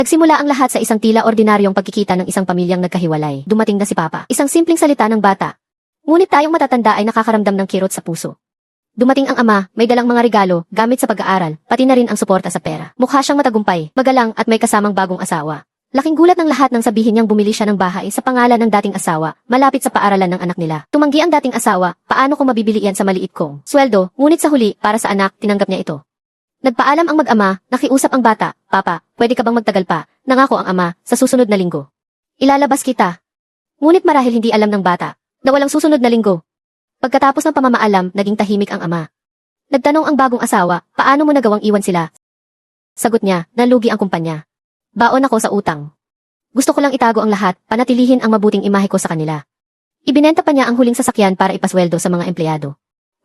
Nagsimula ang lahat sa isang tila ordinaryong pagkikita ng isang pamilyang nagkahiwalay. Dumating na si Papa. Isang simpleng salita ng bata. Ngunit tayong matatanda ay nakakaramdam ng kirot sa puso. Dumating ang ama, may dalang mga regalo, gamit sa pag-aaral, pati na rin ang suporta sa pera. Mukha siyang matagumpay, magalang at may kasamang bagong asawa. Laking gulat ng lahat nang sabihin niyang bumili siya ng bahay sa pangalan ng dating asawa, malapit sa paaralan ng anak nila. Tumanggi ang dating asawa, paano ko mabibili yan sa maliit kong sweldo, ngunit sa huli, para sa anak, tinanggap niya ito. Nagpaalam ang mag-ama, nakiusap ang bata, Papa, pwede ka bang magtagal pa? Nangako ang ama, sa susunod na linggo. Ilalabas kita. Ngunit marahil hindi alam ng bata, na walang susunod na linggo. Pagkatapos ng pamamaalam, naging tahimik ang ama. Nagtanong ang bagong asawa, paano mo nagawang iwan sila? Sagot niya, nalugi ang kumpanya. Baon ako sa utang. Gusto ko lang itago ang lahat, panatilihin ang mabuting imahe ko sa kanila. Ibinenta pa niya ang huling sasakyan para ipasweldo sa mga empleyado.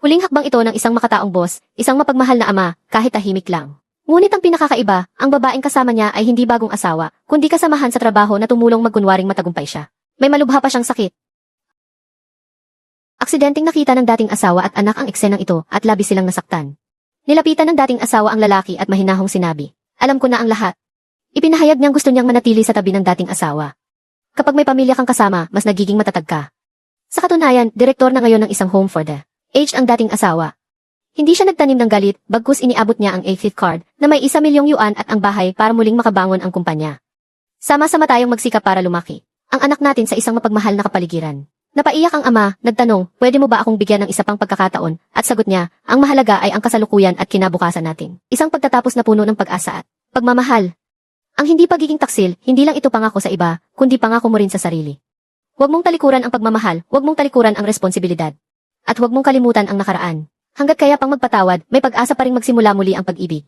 Huling hakbang ito ng isang makataong boss, isang mapagmahal na ama, kahit tahimik lang. Ngunit ang pinakakaiba, ang babaeng kasama niya ay hindi bagong asawa, kundi kasamahan sa trabaho na tumulong magkunwaring matagumpay siya. May malubha pa siyang sakit. Aksidenteng nakita ng dating asawa at anak ang eksenang ito at labis silang nasaktan. Nilapitan ng dating asawa ang lalaki at mahinahong sinabi, alam ko na ang lahat. Ipinahayag niyang gusto niyang manatili sa tabi ng dating asawa. Kapag may pamilya kang kasama, mas nagiging matatag ka. Sa katunayan, direktor na ngayon ng isang home for the aged ang dating asawa. Hindi siya nagtanim ng galit, bagkus iniabot niya ang A-Fit card na may 1,000,000 yuan at ang bahay para muling makabangon ang kumpanya. Sama-sama tayong magsikap para lumaki ang anak natin sa isang mapagmahal na kapaligiran. Napaiyak ang ama, nagtanong, pwede mo ba akong bigyan ng isa pang pagkakataon? At sagot niya, ang mahalaga ay ang kasalukuyan at kinabukasan natin. Isang pagtatapos na puno ng pag-asa at pagmamahal. Ang hindi pagiging taksil, hindi lang ito pangako sa iba, kundi pangako mo rin sa sarili. Huwag mong talikuran ang pagmamahal, huwag mong talikuran ang responsibilidad. At huwag mong kalimutan ang nakaraan. Hanggat kaya pang magpatawad, may pag-asa pa ring magsimula muli ang pag-ibig.